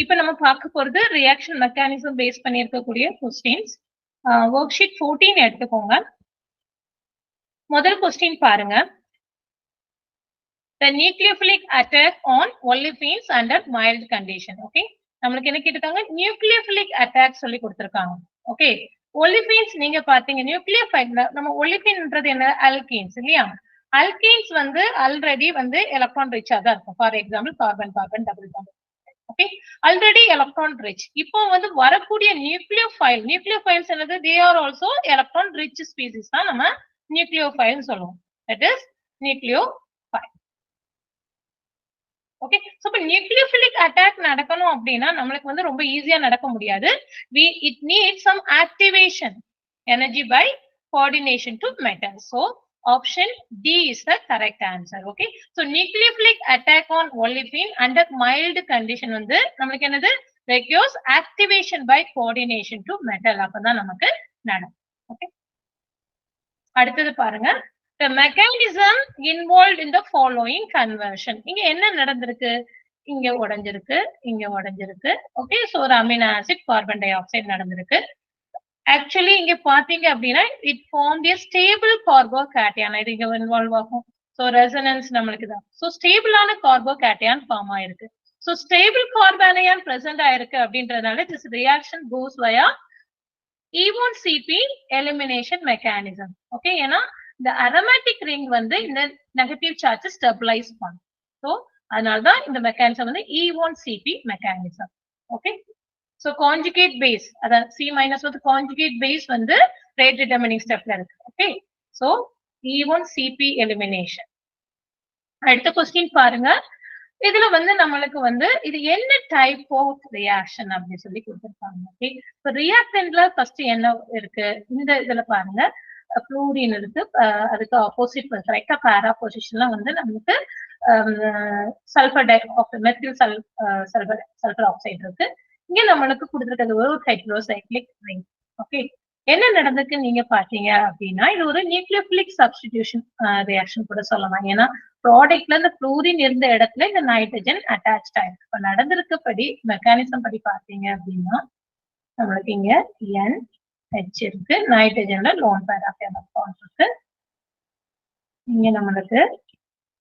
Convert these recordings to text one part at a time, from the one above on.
இப்போ நம்ம பார்க்க போறது ரியாக்ஷன் மெக்கானிசம் பேஸ் பண்ணியிருக்கக்கூடிய கொஸ்டின்ஸ். ஒர்க் ஷீட் 14 எடுத்துக்கோங்க. முதல் கொஸ்டின் பாருங்க. The nucleophilic attack on olefins under mild condition. Okay, நம்மளுக்கு என்ன கேட்டிருக்காங்க? nucleophilic attack சொல்லி கொடுத்திருக்காங்க. ஓகே, olefins நீங்க பாத்தீங்க நியூக்ளியோஃபைல்ல நம்ம olefin-ன்றது என்ன? alkenes இல்லையா? alkenes வந்து ஆல்ரெடி வந்து எலக்ட்ரான் ரிச்சா தான் இருக்கும். For example carbon carbon double bond. Okay, already electron rich. இப்போ வந்து வரக்கூடிய நியூக்ளியோஃபைல்ஸ் என்னது? they are also electron rich species தான் நம்ம நியூக்ளியோஃபைல் சொல்லுவோம். that is nucleophile. Okay, so இப்ப நியூக்ளியோஃபிலிக் அட்டாக் நடக்கணும் அப்படின்னா நம்மளுக்கு வந்து ரொம்ப ஈஸியா நடக்க முடியாது. it needs some activation energy by coordination to metal. So option D is the correct answer. Okay, so nucleophilic attack on olefin under mild condition வந்து நம்மளுக்கு என்னது? requires activation by coordination to metal. அப்பதான் நமக்கு நடக்கும். Okay, அடுத்தது பாருங்க. The mechanism involved in the following conversion. இங்க என்ன நடந்திருக்கு? இங்க உடைஞ்சிருக்கு, இங்க உடைஞ்சிருக்கு. ஓகே, சோ ஒரு amino acid carbon di oxide நடந்திருக்கு. ஆக்சுவலி இங்க பாத்தீங்க அப்படின்னா it formed a stable carbocation. இது இங்க இன்வால்வ் ஆகும். சோ ரெசனன்ஸ் நம்மளுக்கு தான். சோ ஸ்டேபிளான கார்போகேட்டையான் ஃபார்ம் ஆயிருக்கு. சோ ஸ்டேபிள் கார்பனையான் பிரசன்ட் ஆயிருக்கு அப்படின்றதுனால this reaction goes via E1CP elimination mechanism. Okay, ஏன்னா இந்த aromatic ring வந்து இந்த நெகட்டிவ் சார்ஜ் ஸ்டெபிலைஸ் பண்ணும். சோ அதனாலதான் இந்த மெக்கானிசம் வந்து E1CP மெக்கானிசம். ஓகே, சோ கான்ஜுகேட் பேஸ், அதாவது C- வந்து கான்ஜுகேட் பேஸ் வந்து ரேட் டிட்டர்மினிங் ஸ்டெப்ல இருக்கு. Okay, so E1CP elimination. அடுத்த கொஸ்டின் பாருங்க. இதுல வந்து நம்மளுக்கு வந்து இது என்ன டைப் ஆஃப் ரியாக்ஷன் அப்படின்னு சொல்லி கொடுத்திருக்காங்க. ஓகே, இப்போ ரியாக்டன்ட்ல ஃபர்ஸ்ட் என்ன இருக்கு? இந்த இதுல பாருங்க, ஃப்ளூரின் இருக்கு, அதுக்கு ஆப்போசிட் கரெக்டா பேரா பொசிஷன்ல வந்து நமக்கு சல்பர் மெத்தில் சல்பர் ஆக்சைடு இருக்கு. இங்க நம்மளுக்கு கொடுத்திருக்கிறது ஒரு ஹைட்ரோசைக்ளிக் ரிங். ஓகே, என்ன நடந்திருக்கு நீங்க பாத்தீங்க அப்படின்னா இது ஒரு நியூக்ளியோபிலிக் சப்ஸ்டிடியூஷன் ரியாக்ஷன் கூட சொல்லலாம். ஏன்னா ப்ராடக்ட்ல இந்த ஃப்ளூரின் இருந்த இடத்துல இந்த நைட்ரஜன் அட்டாச் ஆயிருக்கு. இப்ப நடந்திருக்கப்படி மெக்கானிசம் படி பாத்தீங்க அப்படின்னா நம்மளுக்கு இங்க NH இருக்கு, நைட்ரஜன்ல லோன் பேர் ஆஃப் எலக்ட்ரான் இருக்கு. இங்க நம்மளுக்கு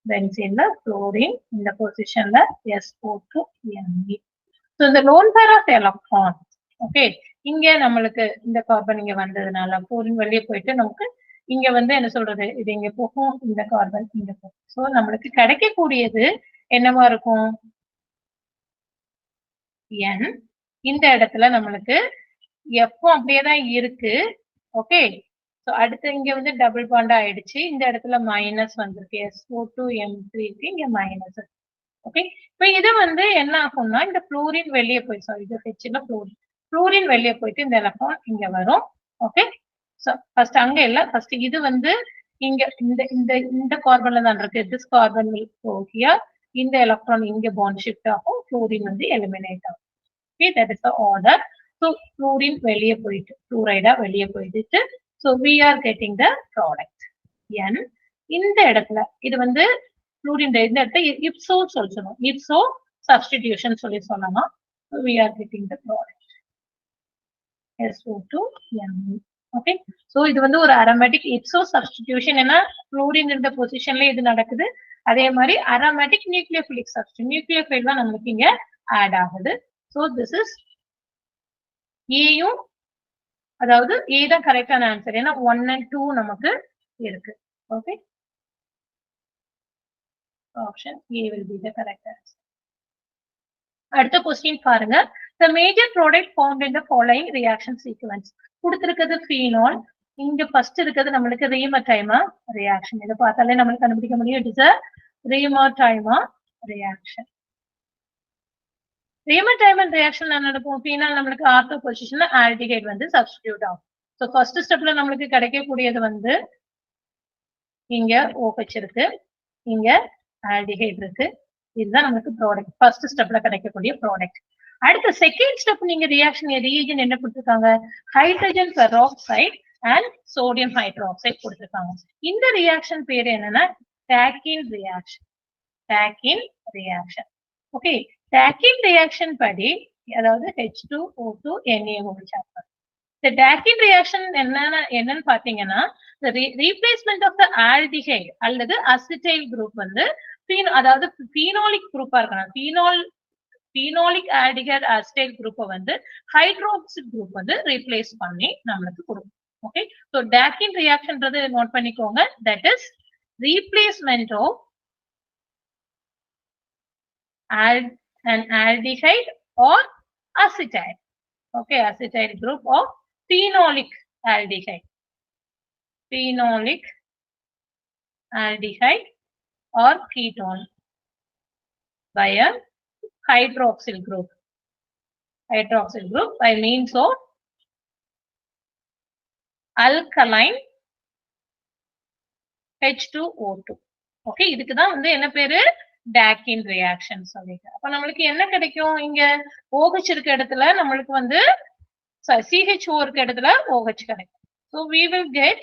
பென்சீன்ல ஃப்ளோரின் இந்த பொசிஷன்ல SO2Ne. சோ இந்த loan pair of electron. Okay, இங்க நம்மளுக்கு இந்த கார்பன் இங்க வந்ததுனால ஃப்ளோரின் வெளியே போயிட்டு நமக்கு இங்க வந்து என்ன சொல்றது? இது இங்க போகும், இந்த கார்பன் இங்க போகும். சோ நம்மளுக்கு கிடைக்கக்கூடியது என்னவா இருக்கும்? N. இந்த இடத்துல நம்மளுக்கு F அப்படியேதான் இருக்கு. ஓகே, சோ அடுத்து இங்க வந்து டபுள் பாண்ட் ஆயிடுச்சு. இந்த இடத்துல மைனஸ் வந்திருக்கு, SO2M3 இங்க மைனஸ். ஓகே, இப்ப இது வந்து என்ன ஆகும்னா இந்த புளூரின் வெளியே போய், சாரி இது ஹெச்ல புளூரின் வெளியே போயிட்டு இந்த எலக்ட்ரான் இங்க வரும். ஓகே, சோ ஃபர்ஸ்ட் அங்க இல்ல, ஃபர்ஸ்ட் இது வந்து இங்க இந்த இந்த இந்த கார்பன்ல தான் இருக்கு. This carbon will go here. இந்த எலக்ட்ரான் இங்க பாண்ட் ஷிஃப்ட் ஆகும், புளூரின் வந்து எலிமினேட் ஆகும். Okay, that is the order. So fluorine வெளியே போயிட்டு புளூரைடா வெளியே போயிட்டு so we are getting the product N. இந்த இடத்துல இது வந்து புளூரின் இந்த இடத்துல இப்சோ சொல்லணும், இப்சோ சப்ஸ்டிடியூஷன் சொல்லி சொல்லலாம். we are getting the product SO2Me. Okay, so இது வந்து ஒரு அரோமேட்டிக் இப்சோ சப்ஸ்டிடியூஷன். ஏன்னா புளூரின் இருந்த பொசிஷன்ல இது நடக்குது. அதே மாதிரி அரோமேட்டிக் நியூக்ளியோபிலிக் சப்ஸ்டிடியூஷன், நியூக்ளியோஃபைல் தான் நமக்கு இங்க ஆட் ஆகுது. சோ திஸ் இஸ் ஏயும், அதாவது ஏ தான் கரெக்டான ஆன்சர். ஏன்னா 1 and 2 நமக்கு இருக்கு. Okay, option A will be the correct answer. அடுத்த கொஸ்டின் பாருங்க. The major product formed in the following reaction sequence. கொடுத்திருக்கிறது phenol. இங்க ஃபர்ஸ்ட் இருக்கிறது நம்மளுக்கு ரீமடைமா ரியாக்ஷன். இதை பார்த்தாலே நம்மளுக்கு கண்டுபிடிக்க முடியும். It is a Reimer Tiemann reaction. Reimer Tiemann reaction நடக்கும். phenol நம்மளுக்கு ஆர்த்தோ பொசிஷன்ல ஆல்டிஹைட் வந்து சப்ஸ்டிடியூட் ஆகும். சோ ஃபர்ஸ்ட் ஸ்டெப்ல நம்மளுக்கு கிடைக்கக்கூடியது வந்து இங்க OH இருக்கு, இங்க ஆல்டிஹைட் இருக்கு. இதுதான் நமக்கு ப்ராடக்ட், ஃபர்ஸ்ட் ஸ்டெப்ல கிடைக்கக்கூடிய ப்ராடக்ட். அடுத்த செகண்ட் ஸ்டெப் நீங்க ரியாக்ஷன் ரீஜன் என்ன கொடுத்திருக்காங்க? Hydrogen peroxide and sodium hydroxide கொடுத்திருக்காங்க. இந்த ரியாக்ஷன் பேரு என்னன்னா talking reaction. Talking reaction. Okay, Dakin reaction படி அதாவது H2O2 NaOH. The Dakin reaction என்னன்னு பாத்தீங்கன்னா the replacement of the aldehyde அல்லது acetyl group வந்து அதாவது phenolic group இருக்கணும். phenolic aldehyde acetyl group வந்து hydroxyl group வந்து replace பண்ணி நமக்கு கொடுக்கும். Okay, so Dakin reactionன்றது நோட் பண்ணிக்கோங்க. That is replacement of an aldehyde or acetyl. Okay, acetyl group of phenolic aldehyde. Phenolic aldehyde or ketone by a hydroxyl group. Hydroxyl group by means of alkaline H2O2. Okay, இதுக்கு தான் வந்து என்ன பேரு Dakin reaction சொல்லிட்டு. அப்ப நமக்கு என்ன கிடைக்கும்? இங்க OH இருக்க இடத்துல நமக்கு வந்து CHO இருக்க இடத்துல OH கிடைக்கும். So we will get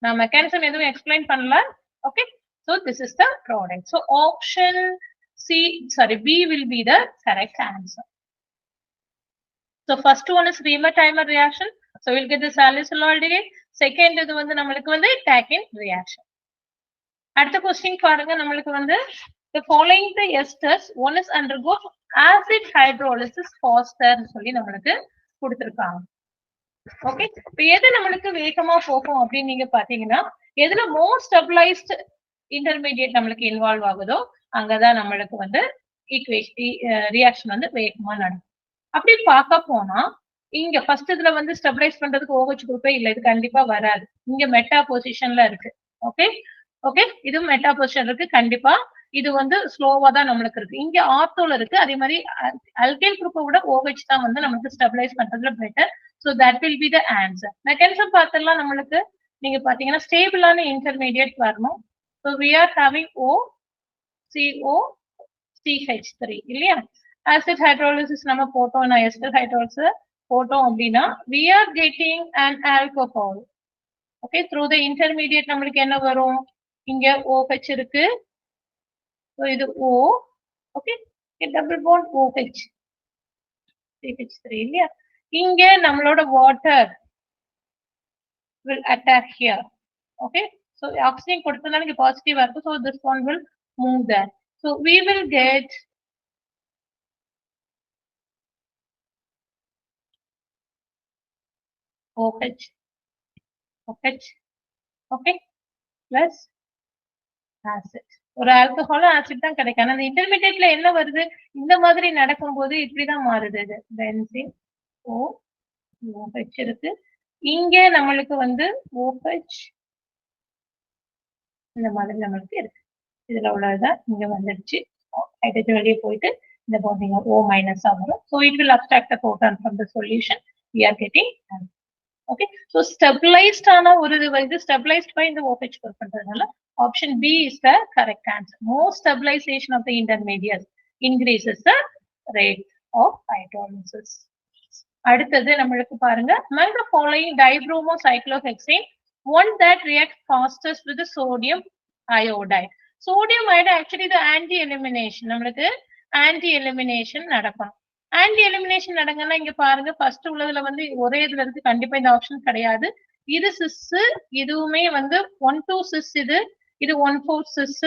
நான் மெக்கானிசம் எதுவும் எக்ஸ்பிளைன் பண்ணல. Okay, so this is the product. So option B will be the correct answer. So first one is Reamer-Taimer reaction. So we'll get the salicylaldehyde. Second இது வந்து நமக்கு வந்து Dakin reaction. அடுத்த question பாருங்க. நமக்கு வந்து the following the esters one is undergo acid hydrolysis faster னு சொல்லி நமக்கு கொடுத்திருக்காங்க. ஓகே, இப்போ எது நமக்கு வேகமா போகும் அப்படி நீங்க பாத்தீங்கன்னா எதுல மோர் ஸ்டெபிலைஸ்ட் இன்டர்மீடியேட் நமக்கு இன்வால்வ் ஆகுதோ அங்கதான் நமக்கு வந்து ரியாக்ஷன் வந்து வேகமா நடக்கும். அப்படி பார்க்க போனா இங்க ஃபர்ஸ்ட் இதுல வந்து ஸ்டெபிலைஸ் பண்றதுக்கு OH குரூப்பே இல்ல, இது கண்டிப்பா வராது. இங்க மெட்டா பொசிஷன்ல இருக்கு. ஓகே ஓகே, இது மெட்டா பொசிஷன் இருக்கு. கண்டிப்பா இது வந்து ஸ்லோவா தான் நம்மளுக்கு இருக்கு. இங்க ஆர்த்தோல இருக்கு. அதே மாதிரி அல்கைல் குரூப்பை விட OH தான் வந்து நமக்கு ஸ்டெபிலைஸ் பண்றதுல better. So that will be the answer. Mechanism பார்த்தலாம் நம்மளுக்கு நீங்க பாத்தீங்கன்னா ஸ்டேபிளான இன்டர்மீடியேட் வரணும். So we are having OCOCH3 இல்லையா? ஆசிட் ஹைட்ரோலிசிஸ் நம்ம போட்டோம், நான் எஸ்டர் ஹைட்ரோலிசிஸ் போட்டோம் அப்படின்னா we are getting an alcohol. Okay, through the intermediate நம்மளுக்கு என்ன வரும்? இங்க OH இருக்கு. So இது O. Okay, double bond OH CH3 இல்லையா? இங்க நம்மளோட water will attack here. Okay, so oxygen கொடுத்தனால இங்க பாசிட்டிவா இருக்கு. So this one will move there. So we will get OH okay plus acid. ஒரு ஆல்கஹால் ஆசிட் தான் கிடைக்கும். ஆனா அந்த இன்டர்மீடியேட்ல என்ன வருது? இந்த மாதிரி நடக்கும்போது இப்படிதான் மாறுது. இது பென்சீன் OH இருக்கு. இங்க நம்மளுக்கு வந்து OH இந்த மாதிரி நம்மளுக்கு இருக்கு. இதுல உள்ளதுதான் இங்க வந்துடுச்சு. ஹைட்ரஜன் வெளியே போயிட்டு இந்த பாண்டிங் O மைனஸ் ஆகும். So it will abstract the proton from the solution. We are getting okay. So stabilized ஆன ஒரு இது stabilized by இந்த OH பண்றதுனால option B is the correct answer. More stabilization of the intermediates increases the rate of hydrolysis. அடுத்தது நம்மளுக்கு பாருங்க, among the following dibromocyclohexane one that reacts fastest with the sodium iodide. Sodium iodide actually the anti elimination நம்மளுக்கு anti elimination நடக்கும். Anti elimination நடங்கன்னா இங்க பாருங்க, first உள்ளதுல வந்து ஒரே இதுல இருக்கு. கண்டிப்பா இந்த ஆப்ஷன் கிடையாது. இது சிஸ், இதுவுமே வந்து 1,2 சிஸ், இது 1,4 சிஸ்.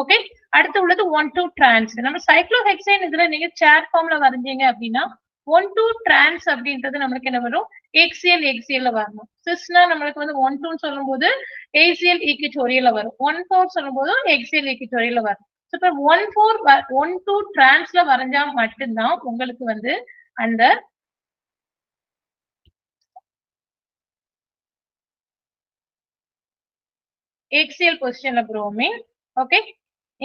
ஓகே, அடுத்து உள்ளது 1,2 டிரான்ஸ். நம்ம சைக்ளோஹெக்சேன் இதுல நீங்க சேர் ஃபார்ம்ல வரைஞ்சீங்க அப்படின்னா 1,2 டிரான்ஸ் அப்படின்றது நம்மளுக்கு என்ன வரும்? எக்ஸியல் வரணும். சிஸ்னா நம்மளுக்கு வந்து 1,2 சொல்லும் போது ஏசியல் ஈக்விட்டோரியல்ல வரும், 1,4 சொல்லும் போது எக்ஸியல் ஈக்விட்டோரியல்ல வரும். இப்ப 1,2 டிரான்ஸ்ல வரைஞ்சா மட்டும்தான் உங்களுக்கு வந்து அந்த எக்ஸியல் பொசிஷன்ல புரோமின். ஓகே,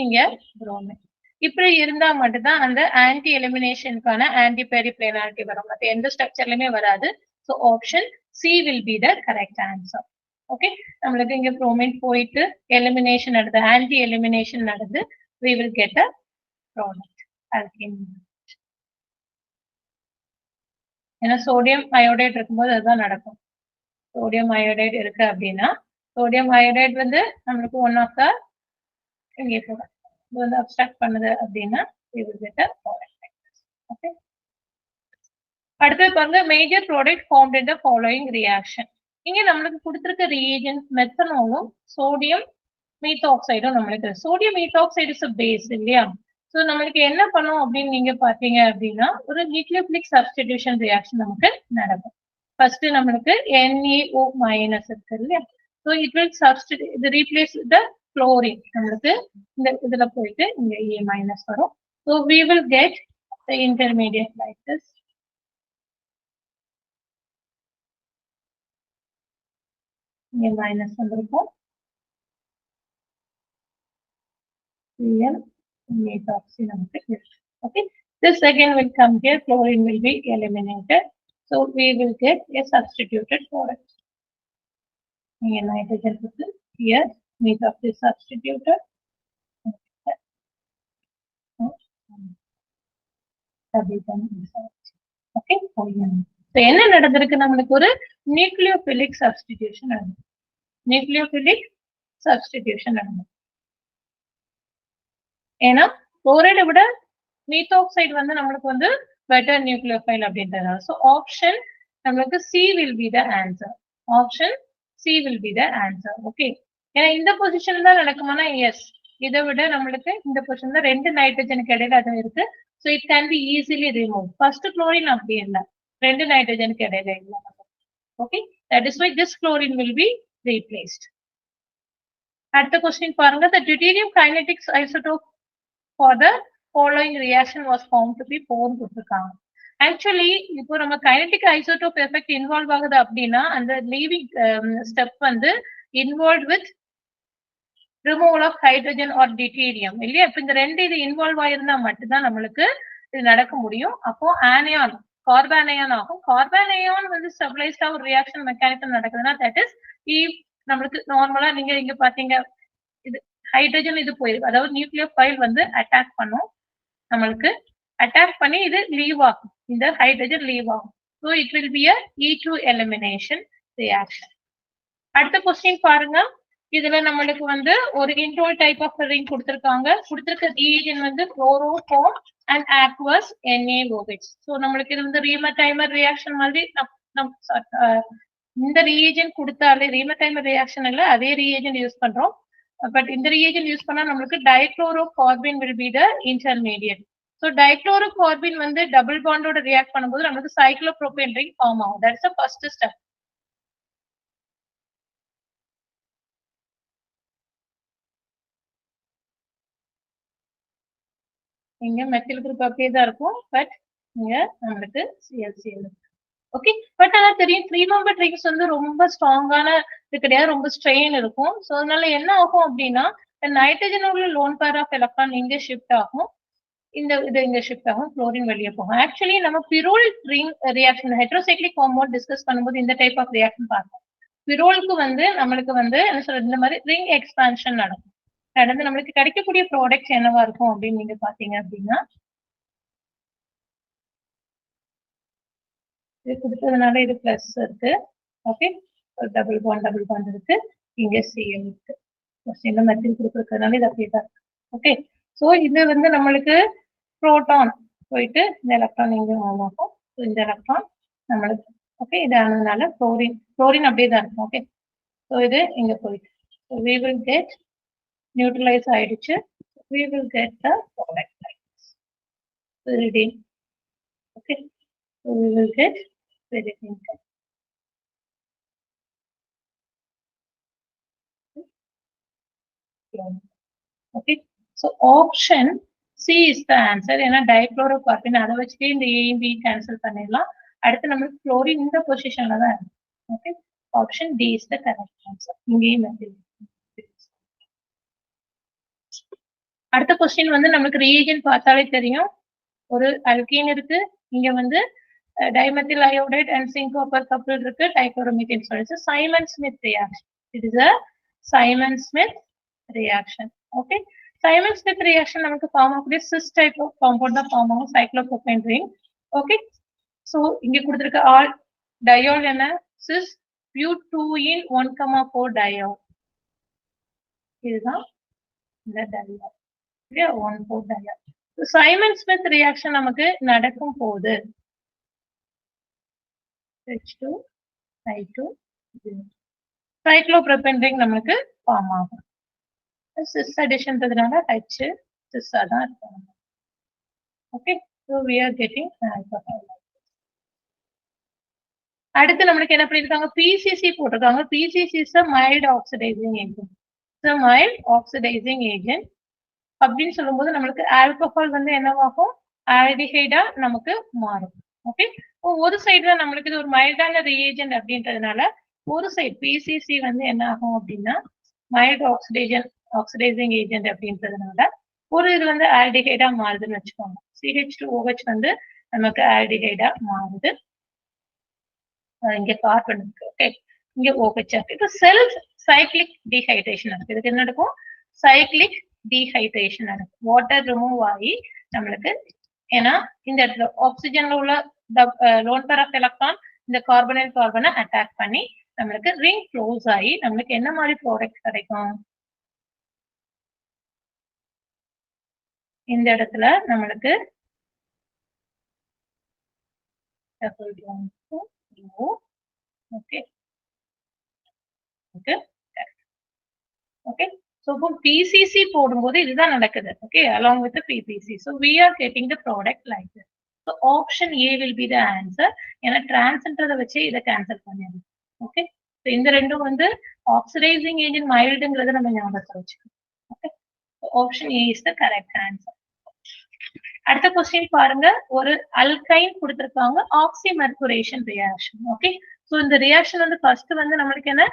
இங்க புரோமின் இப்படி இருந்தா மட்டும்தான் அந்த ஆன்டி எலிமினேஷனுக்கான ஆன்டி பெரிப்ளேனாரிட்டி வரும். மற்ற எந்த ஸ்ட்ரக்சர்லயுமே வராது. So option C will be the correct answer. Okay, நம்மளுக்கு இங்க புரோமின் போயிட்டு எலிமினேஷன் நடந்து, ஆன்டி எலிமினேஷன் நடந்து we will get a product alkene. ஏன்னா சோடியம் அயோடைடு இருக்கும்போது அதுதான் நடக்கும். சோடியம் அயோடைடு இருக்கு அப்படின்னா சோடியம் அயோடைடு வந்து நம்மளுக்கு ஒன் ஆஃப் த இங்கே வந்து அப்ஸ்ட்ராக்ட் பண்ணுது அப்படின்னா we will get a product like this. Okay. அடுத்து பாருங்க major product formed in the following reaction. இங்க நம்மளுக்கு கொடுத்திருக்க ரியேஜன்ட் மெத்தனாலும் சோடியம் மீத்தாக்சைடும் நம்மளுக்கு சோடியம் மீத்தாக்சைடு இஸ் பேஸ் இல்லையா. ஸோ நம்மளுக்கு என்ன பண்ணும் அப்படின்னு நீங்க பாத்தீங்க அப்படின்னா ஒரு நியூக்ளியோபிலிக் சப்ஸ்டிடியூஷன் ரியாக்ஷன் நமக்கு நடக்கும். ஃபர்ஸ்ட் நம்மளுக்கு NaO மைனஸ் இருக்கு இல்லையா. ஸோ இட் வில் சப்ஸ்டிடியூட் இது ரீப்ளேஸ் த குளோரின் நம்மளுக்கு இந்த இதுல போயிட்டு இங்க A மைனஸ் வரும். So we will get the intermediate like this. இங்க மைனஸ் வந்திருக்கும். Cl methoxy நமக்கு இருக்கு. Okay. This again will come here. Chlorine will be eliminated. So we will get a substituted product. Here nitrogen is here. Methoxy is substituted. Okay. So என்ன நடந்திருக்கு நம்மளுக்கு ஒரு nucleophilic substitution நடந்தது. Nucleophilic substitution நடந்தது. ஏன்னா குளோரைடை விட மீத்தாக்சைடு வந்து நம்மளுக்கு வந்து பெட்டர் நியூக்ளியோஃபைல் அப்படின்றதால. ஸோ ஆப்ஷன் நம்மளுக்கு C will be the answer. Option C will be the answer. Okay. ஏன்னா இந்த பொசிஷன் தான் நடக்குமானா எஸ். இதை விட நம்மளுக்கு இந்த பொசிஷன் தான் ரெண்டு நைட்ரஜனுக்கு இடையில அது இருக்கு. So it can be easily remove. First chlorine அப்படி இல்லை, ரெண்டு நைட்ரஜனுக்கு இடையில இல்லை. Okay. That is why this chlorine will be replaced. அடுத்த கொஸ்டின் பாருங்க. The deuterium kinetics isotope for the following reaction was found to be 4 கொடுத்திருக்காங்க. ஆக்சுவலி இப்போ நம்ம கைனடிக் ஐசோடோப் எஃபெக்ட் இன்வால்வ் ஆகுது அப்படின்னா அந்த லீவிங் ஸ்டெப் வந்து involve with removal of hydrogen or deuterium இல்லையா. இப்போ இந்த ரெண்டு இது இன்வால்வ் ஆயிருந்தா மட்டும்தான் நம்மளுக்கு இது நடக்க முடியும். அப்போ ஆனியான் கார்பானயான் ஆகும். கார்பானயான் வந்து ஸ்டெபிளைஸ்டா ஒரு ரியாக்ஷன் மெக்கானிசம் நடக்குதுன்னா தட் இஸ் நம்மளுக்கு நார்மலா நீங்க இங்க பாத்தீங்க இது ஹைட்ரஜன் இது போயிருக்கு. அதாவது நியூக்ளியோஃபைல் வந்து அட்டாக் பண்ணும், நம்மளுக்கு அட்டாக் பண்ணி இது லீவ் ஆகும், இந்த ஹைட்ரஜன் லீவ் ஆகும். So it will be E2 elimination reaction. அடுத்த கொஸ்டின் பாருங்க. இதுல நம்மளுக்கு வந்து ஒரு இன்டோல் டைப் ஆஃப் ரிங் கொடுத்திருக்காங்க. கொடுத்திருக்க ரியேஜன் வந்து chloroform and aqueous NaOH. So நம்மளுக்கு இது வந்து ரீமடைமர் ரியாக்ஷன் மாதிரி இந்த ரியேஜன் கொடுத்தாலே ரீமடைமர் ரியாக்ஷன் இல்ல, அதே ரியேஜன் யூஸ் பண்றோம். பட் இந்த ரியேஜன் யூஸ் பண்ணா நம்மளுக்கு dichlorocarbene will be the intermediate. So dichlorocarbene வந்து டபுள் பாண்டோட ரியாக்ட் பண்ணும்போது நம்மளுக்கு சைக்ளோப்ரோபேன் ரிங் ஃபார்ம் ஆகும். That's the first step. இங்க மெத்தில் குரூப் அப்படியே தான் இருக்கும், பட் இங்க நம்மளுக்கு ClCl. ஓகே. பட் ஆனா தெரியும் 3 மெம்பர் ரிங்ஸ் வந்து ரொம்ப ஸ்ட்ராங்கான இது கிடையாது, ரொம்ப ஸ்ட்ரெயின் இருக்கும். ஸோ அதனால என்ன ஆகும் அப்படின்னா நைட்ரஜனோட லோன் பேர் ஆஃப் எலக்ட்ரான் இங்க ஷிஃப்ட் ஆகும், இந்த இது இங்க ஷிஃப்ட் ஆகும், குளோரின் வெளியே போகும். ஆக்சுவலி நம்ம pyrrole ring reaction heterocyclic compound discuss பண்ணும்போது இந்த டைப் ஆஃப் ரியாக்ஷன் பார்ப்போம். பிரோலுக்கு வந்து நம்மளுக்கு வந்து என்ன சொல்றது, இந்த மாதிரி ரிங் எக்ஸ்பான்ஷன் நடக்கும். நடந்து நம்மளுக்கு கிடைக்கக்கூடிய ப்ராடக்ட்ஸ் என்னவா இருக்கும் அப்படின்னு நீங்க பாத்தீங்க அப்படின்னா இது கொடுத்ததுனால இது பிளஸ் இருக்கு. ஓகே. டபுள் பாண்ட் இருக்கு, இங்க Cl இருக்கு. கொஸ்டின்ல மெத்தில் கொடுத்துருக்கிறதுனால இது அப்படியே தான் இருக்கு. ஓகே. ஸோ இது வந்து நம்மளுக்கு புரோட்டான் போயிட்டு இந்த எலக்ட்ரான் இங்க ஆகும். இந்த எலக்ட்ரான் நம்மளுக்கு ஓகே இது ஆனதுனால குளோரின் அப்படியே தான் இருக்கும். ஓகே. ஸோ இது இங்க போயிட்டு so we will get neutralise ஆயிடுச்சு. we will get the product like this. Pyridine. Okay. So we will get pyridine. Okay. So option C is the answer. ஏன்னா டைக்ளோரோகார்பின் அதை வச்சுட்டு இந்த A B கேன்சல் பண்ணிடலாம். அடுத்து நம்மளுக்கு குளோரின் இந்த பொசிஷன்ல தான் இருக்கு. Okay. Option D is the correct answer. இங்கேயும் மெத்தில். அடுத்த கொஸ்டின் வந்து நம்மளுக்கு ரியேஜன் பார்த்தாலே தெரியும். ஒரு அல்கீன் இருக்கு, இங்க வந்து dimethyl iodide and zinc copper couple இருக்கு, டைக்ளோரோமீத்தேன் சொல்லிச்சு. Simmons Smith reaction. It is a Simmons Smith reaction. Okay. Simmons Smith reaction நமக்கு ஃபார்ம் ஆகக்கூடிய சிஸ் டைப் ஆஃப் காம்பவுண்ட் தான் ஃபார்ம் ஆகும், சைக்ளோப்ரோபேன் ரிங். ஓகே. ஸோ இங்க கொடுத்துருக்க ஆல் டயோல் என்ன sis பியூட்டூயின் 1,4 டயோல். இதுதான் இந்த டயோல். 1,4 diol. சைமன் ஸ்மித் ரியாக்ஷன் நமக்கு நடக்கும் போது H2 I2 சைக்ளோப்ரோபேன் ரிங் நமக்கு ஃபார்ம் ஆகும். சிஸ் அடிஷன்றதுனால H சிஸ் தான் இருக்கும். Okay, so we are getting alcohol. அடுத்து நம்மளுக்கு என்ன பண்ணிருக்காங்க, PCC போட்டிருக்காங்க. PCC is a mild oxidizing agent. So mild oxidizing agent அப்படின்னு சொல்லும்போது நம்மளுக்கு ஆல்கஹால் வந்து என்னவாகும், ஆல்டிஹைடா நமக்கு மாறும். ஓகே, ஒரு சைடுல நம்மளுக்கு இது ஒரு மைல்டான ரியேஜென்ட் அப்படின்றதுனால ஒரு சைடு PCC வந்து என்ன ஆகும் அப்படின்னா மைல்ட் ஆக்சிடைசிங் ஏஜென்ட் அப்படின்றதுனால ஒரு இது வந்து ஆல்டிஹைடா மாறுதுன்னு வச்சுக்கோங்க. CH2OH வந்து நமக்கு ஆல்டிஹைடா மாறுது. இங்க கார்பன் இருக்கு. ஓகே, இங்க OH இருக்கு. இப்போ செல்ஃப் சைக்ளிக் டீஹைட்ரேஷன் இருக்கு. இதுக்கு என்ன நடக்கும், சைக்ளிக் டீஹைட்ரேஷன் நடக்கும். வாட்டர் ரிமூவ் ஆகி நம்மளுக்கு, ஏன்னா இந்த இடத்துல ஆக்சிஜன்ல உள்ள லோன் பேர் ஆஃப் எலக்ட்ரான் இந்த கார்பனை அட்டாக் பண்ணி நம்மளுக்கு ரிங் க்ளோஸ் ஆகி நம்மளுக்கு என்ன மாதிரி ப்ராடக்ட் கிடைக்கும், இந்த இடத்துல நம்மளுக்கு ஓகே ஓகே ஓகே. So இப்போ PCC போடும்போது இதுதான் நடக்குது. Okay, along with the PCC. So we are getting the product like this. So option A will be the answer. ஏன்னா டிரான்ஸ்ன்றத வச்சு இதை கேன்சல் பண்ணிடலாம். ஓகே, ஸோ இந்த ரெண்டும் வந்து ஆக்சிடைசிங் ஏஜென்ட் மைல்டுங்கிறத நம்ம ஞாபகத்தில் வச்சுக்கணும். Okay, option A is the correct answer. அடுத்த கொஸ்டின் பாருங்க, ஒரு அல்கைன் கொடுத்திருக்காங்க, ஆக்சிமெர்குரேஷன் ரியாக்ஷன். ஓகே, ஸோ இந்த ரியாக்ஷன் வந்து ஃபர்ஸ்ட் வந்து நம்மளுக்கு என்ன,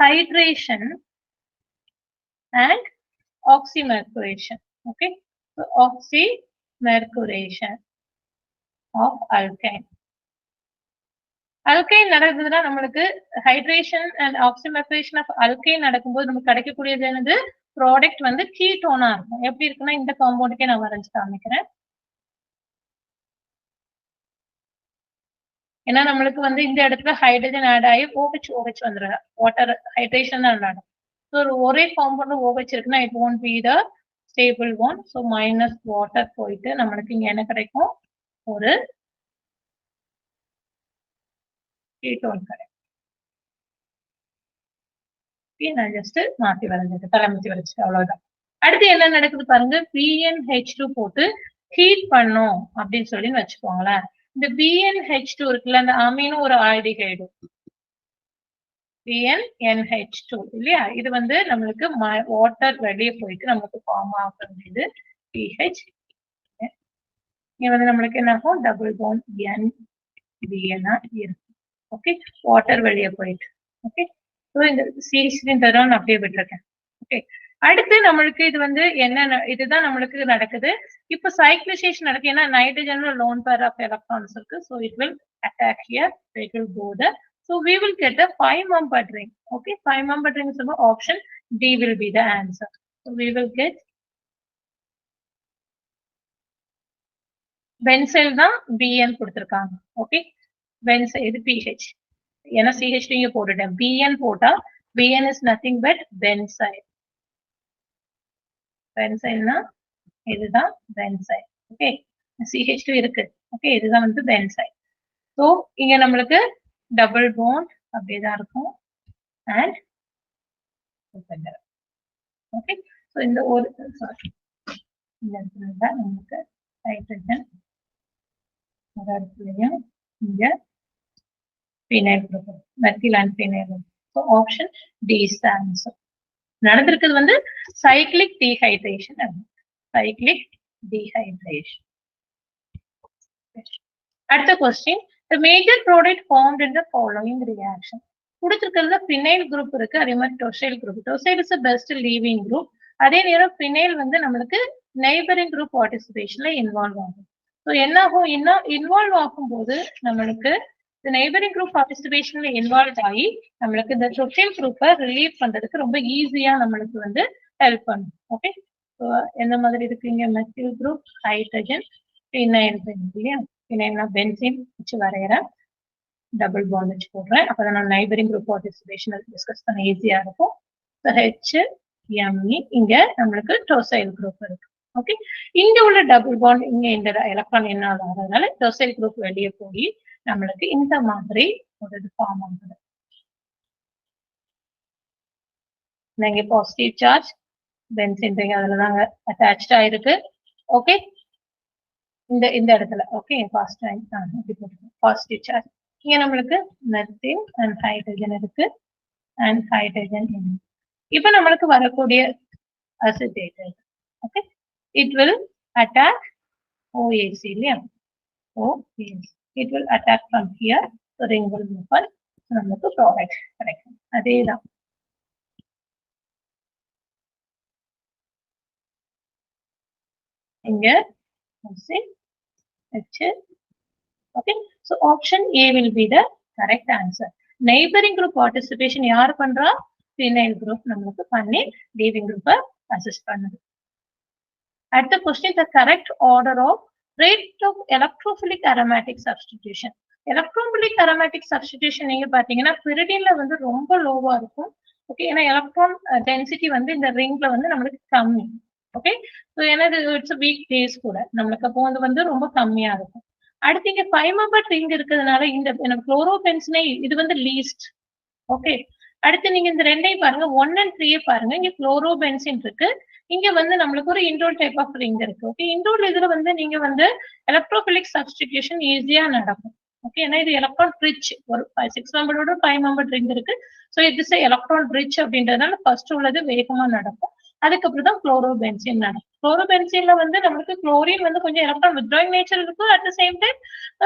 hydration and oxymercuration. Okay, so oxymercuration of alkyne. alkyne நடக்குதுன்னா நம்மளுக்கு ஹைட்ரேஷன் அண்ட் ஆக்சிமெர்குரேஷன் ஆஃப் alkyne நடக்கும்போது நமக்கு கிடைக்கக்கூடியது என்னது, ப்ராடக்ட் வந்து கீட்டோனா இருக்கும். எப்படி இருக்குன்னா இந்த காம்பவுண்டுக்கே நான் வரைஞ்சு காமிக்கிறேன். ஏன்னா நம்மளுக்கு வந்து இந்த இடத்துல ஹைட்ரஜன் ஆட் ஆகி OH வந்துடும். வாட்டர் ஹைட்ரேஷன் தான் நடக்கும். ஸோ ஒரே காம்பவுண்ட் OH இருக்குன்னா it won't be the stable one. So minus water போயிட்டு நம்மளுக்கு இங்க என்ன கிடைக்கும், ஒரு கீட்டோன் கிடைக்கும். நான் ஜஸ்ட் மாத்தி வரைஞ்சிட்டு தலைமுத்தி வரைச்சிட்டு அவ்வளவுதான். அடுத்து என்ன நடக்குது பாருங்க, BnH2 போட்டு ஹீட் பண்ணும் அப்படின்னு சொல்லி வச்சுக்கோங்களேன். இந்த BnH2 இருக்குல்ல, அந்த அமீனும் ஒரு ஆல்டிஹைடு BnNH2 இல்லையா, இது வந்து நம்மளுக்கு வாட்டர் வெளியே போயிட்டு நம்மளுக்கு ஃபார்ம் ஆகுறது PH. இங்க வந்து நம்மளுக்கு என்ன ஆகும், டபுள் பாண்ட் NBN இருக்கு. ஓகே, வாட்டர் வெளியே போயிட்டு. ஓகே, ஸோ இந்த CH3 அப்படியே விட்டுருக்கேன். ஓகே, அடுத்து நம்மளுக்கு இது வந்து என்ன, இதுதான் நம்மளுக்கு நடக்குது. இப்போ சைக்ளிசேஷன் நடக்கு, ஏன்னா நைட்ரஜன்ல லோன் பேர் ஆஃப் எலக்ட்ரான்ஸ் இருக்கு. So it will attack here, it will go there. So we will get a 5-membered ring. Okay, 5-membered ring is option D will be the answer. So we will get benzyl தான் BN கொடுத்திருக்காங்க. Okay, benzyl இது PH. ஏன்னா CH நீங்க போட்டுட்டேன், BN போட்டா BN is nothing but benzyl. benzylனா இதுதான் benzyl. Okay, CH2 இருக்கு. Okay, இதுதான் வந்து benzyl. So இங்க நம்மளுக்கு டபுள் பாண்ட் அப்படியேதான் இருக்கும் அண்ட் ஓகே. ஸோ இந்த ஒரு இந்த இடத்துல தான் நமக்கு ஹைட்ரஜன், ஒரு இடத்துலையும் இங்க phenyl group, methyl and phenyl. So option D is the answer. நடந்திருக்கிறது வந்து சைக்ளிக் டீஹைட்ரேஷன். Cyclic dehydration. அடுத்த question, the major product formed in the following reaction. கொடுத்திருக்கிறதுல ஃபினைல் குரூப் இருக்கு, அதே மாதிரி tosyl group. Tosyl is best leaving group. அதே நேரம் phenyl வந்து நம்மளுக்கு நெய்பரிங் குரூப் பார்ட்டிசிபேஷன்ல இன்வால்வ் ஆகும். ஸோ என்ன ஆகும், இன்னும் இன்வால்வ் ஆகும்போது நம்மளுக்கு இந்த நெய்பரிங் குரூப் பார்ட்டிசிபேஷன்ல இன்வால்வ் ஆகி நம்மளுக்கு இந்த டொசைல் குரூப்பை ரிலீவ் பண்றதுக்கு ரொம்ப ஈஸியா நம்மளுக்கு வந்து ஹெல்ப் பண்ணும். ஓகே, ஸோ எந்த மாதிரி இருக்குங்க, மெத்தில் குரூப், ஹைட்ரஜன், ஃபினைல் இல்லையா, ஃபினைல்னா பென்சீன் வச்சு வரைகிறேன், டபுள் பாண்ட் வச்சு போடுறேன். அப்பதான் நான் நைபரிங் குரூப் பார்ட்டிசிபேஷன் டிஸ்கஸ் பண்ண ஈஸியா இருக்கும். HME இங்க நம்மளுக்கு டொசைல் குரூப் இருக்கு. ஓகே, இங்க உள்ள டபுள் பாண்ட் இங்க இந்த எலக்ட்ரான் என்ன ஆகுறதுனால டொசைல் குரூப் வெளியே போய் நம்மளுக்கு இந்த மாதிரி ஒரு இது ஃபார்ம் ஆகுது. இங்க பாசிட்டிவ் சார்ஜ் பென்சின் ரிங் அதுல தாங்க அட்டாச்ட் ஆயிருக்கு. ஓகே, இந்த இடத்துல okay first time positive charge இங்க நம்மளுக்கு மெத்தில் அண்ட் ஹைட்ரஜன் இருக்கு அண்ட் ஹைட்ரஜன். இப்போ நம்மளுக்கு வரக்கூடிய acetate okay, it will attack OAC இல்லையா, OAC it will attack from here, so ring will open, நமக்கு ப்ராடக்ட் கிடைக்கும். அதேதான் இங்க okay, so option A will be the correct answer. Neighboring group participation யார் பண்றா, phenyl group நமக்கு பண்ணி leaving group assist பண்ணுது. At the question, the correct order of rate of electrophilic aromatic substitution. Electrophilic aromatic substitution நீங்க பாத்தீங்கன்னா pyridine வந்து ரொம்ப லோவா இருக்கும். ஓகே, ஏன்னா எலக்ட்ரான் டென்சிட்டி வந்து இந்த ரிங்ல வந்து நம்மளுக்கு கம்மி. ஓகே, ஸோ ஏன்னா இட்ஸ் வீக் பேஸ் கூட நம்மளுக்கு அப்போ வந்து ரொம்ப கம்மியா இருக்கும். அடுத்து இங்க 5 மெம்பர் ரிங் இருக்கிறதுனால இந்த குளோரோபென்சினை இது வந்து லீஸ்ட். ஓகே, அடுத்து நீங்க இந்த ரெண்டையும் பாருங்க, 1 and 3 பாருங்க, இங்க குளோரோபென்சின் இருக்கு, இங்க வந்து நம்மளுக்கு ஒரு இண்டோல் டைப் ஆஃப் ரிங் இருக்கு. ஓகே, இண்டோல் இதுல வந்து நீங்க வந்து எலக்ட்ரோபிலிக் சப்ஸ்டிடியூஷன் ஈஸியா நடக்கும். ஓகே, ஏன்னா இது எலக்ட்ரான் ரிச், ஒரு 6 மெம்பரோட 5 மெம்பர் ரிங் இருக்கு. ஸோ இட்ஸ் எலக்ட்ரான் ரிச் அப்படின்றதுனால ஃபர்ஸ்ட் உள்ளது வேகமா நடக்கும். அதுக்கப்புறம் தான் குளோரோபென்சின் நடக்கும். குளோரோபென்சின்ல வந்து நம்மளுக்கு குளோரின் வந்து கொஞ்சம் எலக்ட்ரான் வித்ட்ராயிங் நேச்சர் இருக்கும். அட் த சேம் டைம்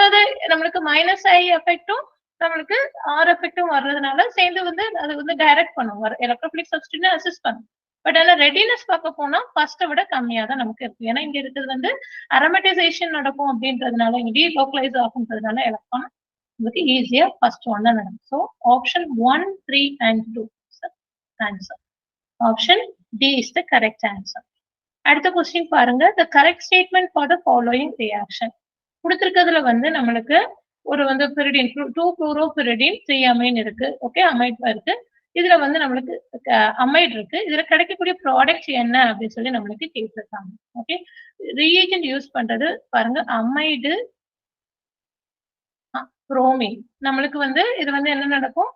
அது நம்மளுக்கு மைனஸ் ஐ எஃபெக்டும் நம்மளுக்கு ஆர் எஃபெக்டும் வர்றதுனால சேர்ந்து வந்து அது வந்து டைரக்ட் பண்ணும், எலக்ட்ரோபிலிக் சப்ஸ்டிடியூஷன் அசிஸ்ட் பண்ணும். பட் ஆனா ரெடினஸ் பார்க்க போனா ஃபர்ஸ்ட்டை விட கம்மியா தான் நமக்கு இருக்கு. ஏன்னா இங்க இருக்கிறது வந்து அரோமடைசேஷன் நடக்கும் அப்படின்றதுனால, இங்க டீலோக்கலைஸ் ஆகுன்றதுனால எலக்ட்ரான் நமக்கு ஈஸியா ஃபர்ஸ்ட் ஒன் தான் நடக்கும். So option 1, 3 and 2 answer. Option D is the correct answer. அடுத்த கொஸ்டின் பாருங்க, the correct statement for the following reaction. கொடுத்திருக்கிறதுல வந்து நம்மளுக்கு ஒரு வந்து pyridine 2 chloropyridine 3 amine இருக்கு. ஓகே, அமைட் இருக்கு. இதுல வந்து நம்மளுக்கு அமைட் இருக்கு. இதுல கிடைக்கக்கூடிய ப்ராடக்ட் என்ன அப்படின்னு சொல்லி நம்மளுக்கு கேட்டிருக்காங்க. ஓகே, ரீஏஜென்ட் யூஸ் பண்றது பாருங்க, அமைடு புரோமின். நம்மளுக்கு வந்து இது வந்து என்ன நடக்கும்,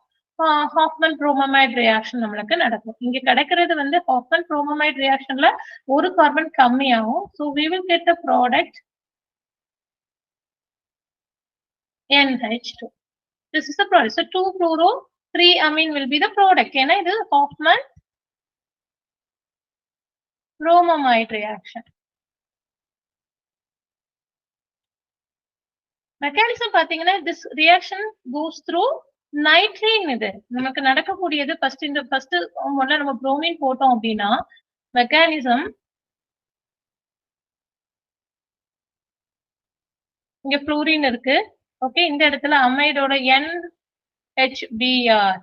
ஹாஃப்மன் புரோமமைட் ரியாக்ஷன் நம்மளுக்கு நடக்கும். இங்க கிடைக்கிறது வந்து ஹாஃப்மன் புரோமமைட் ரியாக்ஷன்ல ஒரு கார்பன் கம்மியாகும். So we will get the product NH2. This is the product. So 2 fluoro 3 amine will be the product. ஏன்னா இது ஹாஃப்மன் புரோமமைட் ரியாக்ஷன். மெக்கானிசம் பாத்தீங்கன்னா this reaction goes through nitrene. இது நமக்கு நடக்கக்கூடியது ஃபர்ஸ்ட் முதல்ல நம்ம புரோமின் போட்டோம் அப்படின்னா மெக்கானிசம் இங்க புளூரின் இருக்கு. ஓகே, இந்த இடத்துல அமைடோட NHBr.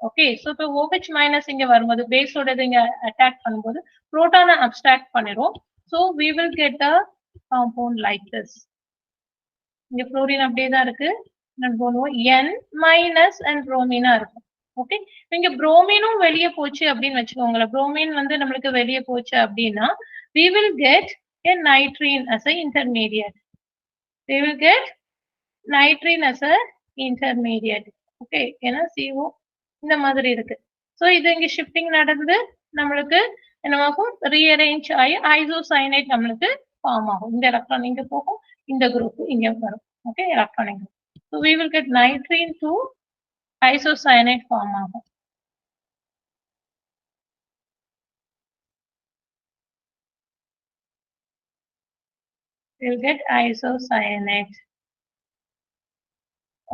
ஓகே, ஸோ இப்போ OH மைனஸ் இங்க வரும்போது பேஸோட இங்க அட்டாக் பண்ணும்போது புரோட்டானை அப்ஸ்ட்ராக்ட் பண்ணிரும். So we will get a compound like this. இங்க புளூரின் அப்படியே தான் இருக்கு, N மைனஸ் அண்ட் புரோமினா இருக்கும். ஓகே, இங்க புரோமினும் வெளியே போச்சு அப்படின்னு வச்சுக்கோங்களேன். புரோமின் வந்து நம்மளுக்கு வெளியே போச்சு அப்படின்னா we will get a nitrine as a intermediate. We will get nitrine as a intermediate. Okay, ஏன்னா CO இந்த மாதிரி இருக்கு. ஸோ இது இங்க ஷிஃப்டிங் நடந்து நம்மளுக்கு என்னவாகும், ரீஅரேஞ்ச் ஆகி ஐசோசைனேட் நம்மளுக்கு ஃபார்ம் ஆகும். இந்த எலக்ட்ரான் இங்க போகும், இந்த குரூப் இங்க வரும். Okay, electronic group. So we will get nitrine to isocyanate form ஆகும். We will get isocyanate.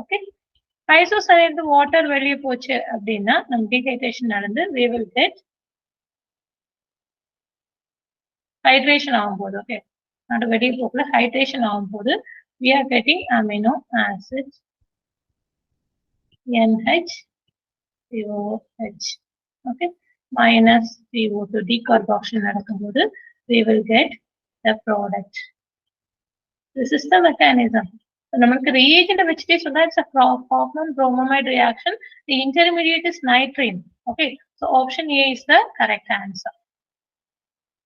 Okay, isocyanate water வெளியே போச்சு அப்படின்னா நம்ம டீஹைட்ரேஷன் நடந்து we will get hydration ஆகும்போது, ஓகே, நாடு வெளியே போகல, ஹைட்ரேஷன் ஆகும்போது we are getting amino acids NH-COH. Okay, minus CO2 decarboxylation நடக்கும்போது we will get the product. This is the mechanism. நமக்கு reagent வச்சுட்டே சொன்னா it's a Hoffman bromamide reaction. The intermediate is nitrine. Okay, so option A is the correct answer.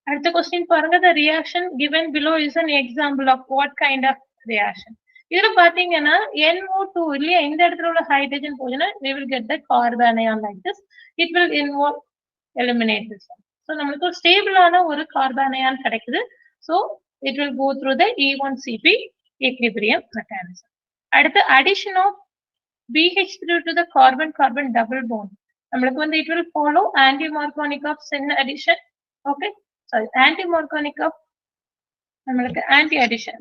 அடுத்த question பாருங்க, the reaction given below is an example of what kind of reaction. இதுல பாத்தீங்கன்னா NO2 இல்லையா, இந்த இடத்துல உள்ள hydrogen போச்சுன்னா we will get the carbon ion like this. It will involve eliminate this one. So நம்மளுக்கு ஒரு ஸ்டேபிளான ஒரு கார்பன் அயான் கிடைக்குது. So it will go through the E1CP equilibrium mechanism. அடுத்து addition of BH3 to the carbon-carbon double bond. நம்மளுக்கு வந்து it will follow anti-Marconic of syn addition. Okay. Sorry, anti-Marconic of நம்மளுக்கு anti addition.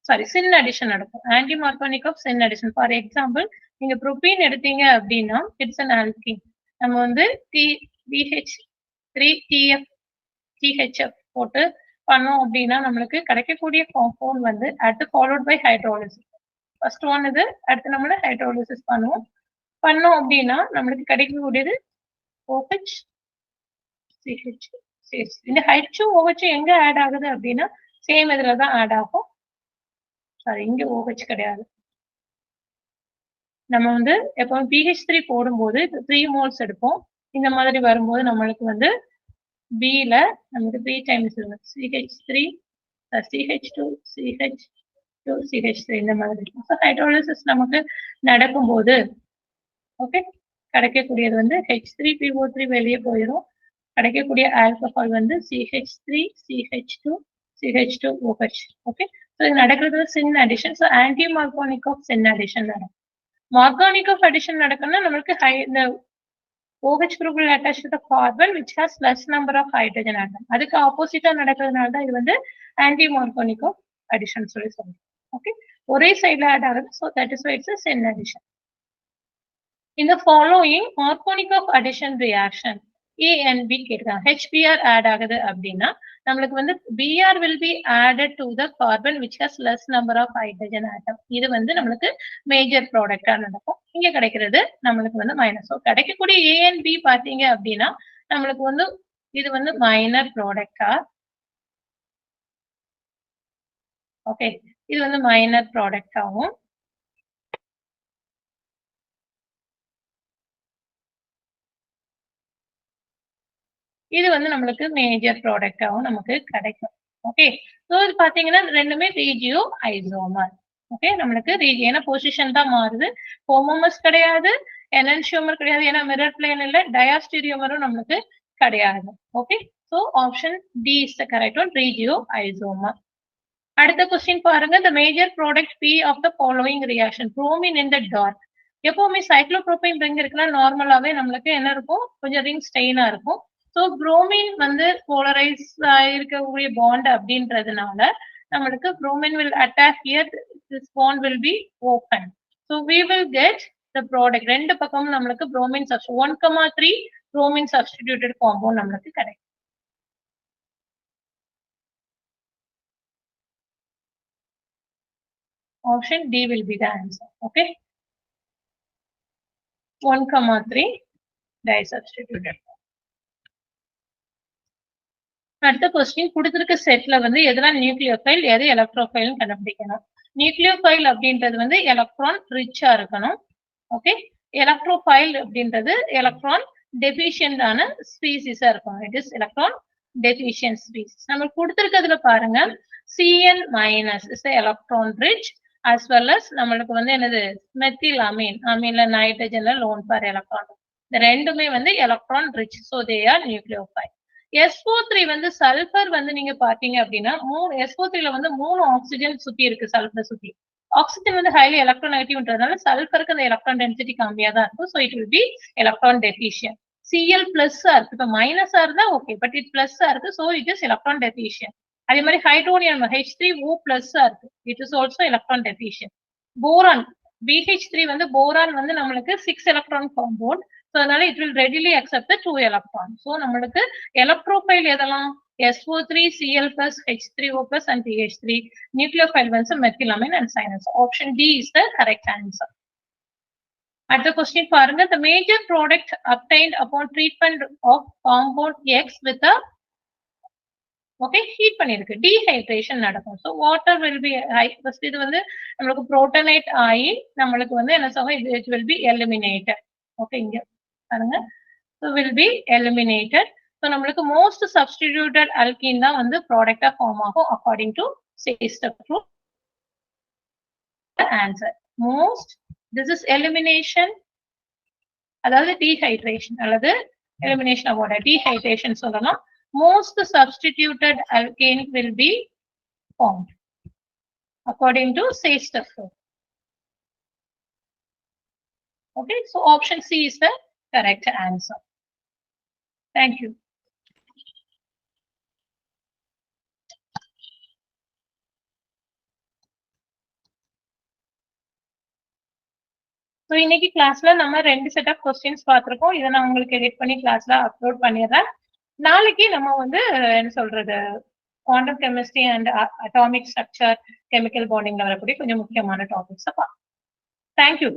Sorry, syn addition நடக்கும். Anti-Marconic of syn addition. For example, நீங்க propene எடுத்தீங்க அப்படின்னா it's an alkene. நம்ம வந்து BH3TF THF போட்டு பண்ணோம் அப்படின்னா நம்மளுக்கு கிடைக்கக்கூடிய காம்பவுண்ட் வந்து அடுத்து followed by hydrolysis. First one இது, அடுத்து நம்மள hydrolysis பண்ணோம் அப்படின்னா நம்மளுக்கு கிடைக்கக்கூடியது OH CH. இந்த H2OH எங்க ஆட் ஆகுது அப்படின்னா சேம் இதுல தான் ஆட் ஆகும். சாரி, இங்க OH கிடையாது. நம்ம வந்து எப்போ BH3 போடும்போது 3 moles எடுப்போம். இந்த மாதிரி வரும்போது நம்மளுக்கு வந்து B ல நமக்கு 3 times CH3 CH2 CH2 CH3 இந்த மாதிரி இருக்கும். ஸோ ஹைட்ரோலிசிஸ் நமக்கு நடக்கும்போது ஓகே கிடைக்கக்கூடியது வந்து H3PO3 வெளியே போயிடும். கிடைக்கக்கூடிய ஆல்கஹால் வந்து CH3 CH2 CH2OH. Okay, so இது நடக்கிறது syn addition. So anti Markovnikov of syn addition நடக்கும். மார்கானிக் ஆஃப் அடிஷன் நடக்கும்னா நம்மளுக்கு இந்த OH group will attach to the carbon which has less number of hydrogen atom. அதுக்கு ஆப்போசிட்டா நடக்கிறதுனால தான் இது வந்து ஆன்டி மார்கானிக் ஆஃப் அடிஷன் சொல்லி சொல்றோம். ஓகே, ஒரே சைடுல ஆட் ஆகுது. So that is why it's a syn addition. In the following Marconic of addition reaction A and B கேட்கிறாங்க. HBr ஆட் ஆகுது அப்படின்னா நம்மளுக்கு வந்து Br will be added to the carbon which has less number of hydrogen atom. இது வந்து நம்மளுக்கு major ப்ராடக்டா நடக்கும். இங்க கிடைக்கிறது நம்மளுக்கு வந்து மைனஸ். கிடைக்கக்கூடிய A and B பாத்தீங்க அப்படின்னா நம்மளுக்கு வந்து இது வந்து மைனர் ப்ராடக்டா. ஓகே, இது வந்து மைனர் ப்ராடக்டாவும் இது வந்து நம்மளுக்கு மேஜர் ப்ராடக்டாவும் நமக்கு கிடைக்கும். ஓகே, ஸோ இது பாத்தீங்கன்னா ரெண்டுமே ரீஜியோ ஐசோமர். ஓகே, நம்மளுக்கு ஏன்னா பொசிஷன் தான் மாறுது. ஹோமோமஸ் கிடையாது, எனன்ஷியோமர் கிடையாது, ஏன்னா மிரர் பிளேன் இல்ல, டயாஸ்டீரியோமரும் நம்மளுக்கு கிடையாது. Okay, so option D is the correct one, regioisomer. அடுத்த கொஸ்டின் பாருங்க, the major product P of the following reaction, bromine in the dark. எப்பவுமே சைக்ளோப்ரோபைன் ரிங் இருக்குன்னா நார்மலாவே நம்மளுக்கு என்ன இருக்கும், கொஞ்சம் ரிங் ஸ்டெயினா இருக்கும். ஸோ புரோமின் வந்து போலரைஸ் இருக்கக்கூடிய பாண்ட் அப்படின்றதுனால நம்மளுக்கு bromine will attack here, this bond will be open. So we will get the product. ரெண்டு பக்கமும் நம்மளுக்கு புரோமின் 1,3 புரோமின் substituted compound நம்மளுக்கு கிடைக்கும். Option D will be the answer. Okay, 1,3 disubstituted. அடுத்த கொஸ்டின் கொடுத்திருக்க செட்ல வந்து எதெல்லாம் நியூக்ளியோஃபைல் எது எலக்ட்ரோஃபைல் கண்டுபிடிக்கணும். நியூக்ளியோஃபைல் அப்படின்றது வந்து எலக்ட்ரான் ரிச்சா இருக்கணும். ஓகே, எலக்ட்ரோஃபைல் அப்படின்றது எலக்ட்ரான் டெபிஷியன்டான ஸ்பீசிஸா இருக்கும். It is electron deficient species. நம்ம கொடுத்திருக்கிறதுல பாருங்க Cn minus is electron rich as well as நம்மளுக்கு வந்து என்னது மெத்தில் அமீன், அமீன்ல நைட்ரஜன்ல லோன் பார் எலக்ட்ரான், இந்த ரெண்டுமே வந்து electron rich. So they are nucleophile. SO3 வந்து சல்பர் வந்து நீங்க பாத்தீங்க அப்படின்னா SO3ல வந்து 3 ஆக்சிஜன் சுத்தி இருக்கு. சல்பர் சுத்தி ஆக்சிஜன் வந்து ஹைலி எலக்ட்ரான் நெகட்டிவ்ன்றதுனால சல்பருக்கு அந்த எலக்ட்ரான் டென்சிட்டி கம்மியா தான் இருக்கும். So it will be electron deficient. Cl பிளஸ்ஸா இருக்கு, இப்போ மைனஸா இருந்தா ஓகே, பட் இட் பிளஸ்ஸா இருக்கு. So it is electron deficient. அதே மாதிரி ஹைட்ரோனியம் H3O பிளஸ்ஸா இருக்கு, it is also electron deficient. Boron BH3 வந்து போரான் வந்து நம்மளுக்கு 6 எலக்ட்ரான் காம்பவுண்ட். ஸோ அதனால it will readily accept 2 electron. So நம்மளுக்கு எலக்ட்ரோஃபைல் எதெல்லாம் SO3 Cl plus H3O plus and PH3. Nucleophile வந்து மெத்திலமைன் and cyanide. Option D is the correct answer. அடுத்த question பாருங்க, the major product obtained upon treatment of compound X with a okay heat பண்ணிருக்கு, dehydration நடக்கும். So water will be first இது வந்து நம்மளுக்கு protonate ஆகி நம்மளுக்கு வந்து என்ன சொல்லுவோம், it will be eliminated. Okay, இங்க பாருங்க, so will be eliminated. So நம்மளுக்கு most substituted alkene தான் வந்து ப்ராடக்டா ஃபார்ம் ஆகும் according to Sehestak rule. Answer most, this is elimination, அதாவது dehydration அல்லது elimination of water, dehydration சொல்லலாம். Most substituted alkane will be formed according to Sehestak rule. Okay, so option C is the correct answer. Thank you. So இன்னைக்கு கிளாஸ்ல நம்ம 2 set of questions பார்த்திருக்கோம். இத நான் உங்களுக்கு எடிட் பண்ணி கிளாஸ்ல அப்லோட் பண்ணிடுறேன். நாளைக்கு நம்ம வந்து என்ன சொல்றது quantum chemistry and atomic structure chemical பாண்டிங்ல வரக்கூடிய கொஞ்சம் முக்கியமான டாபிக்ஸ் பார்ப்போம். Thank you.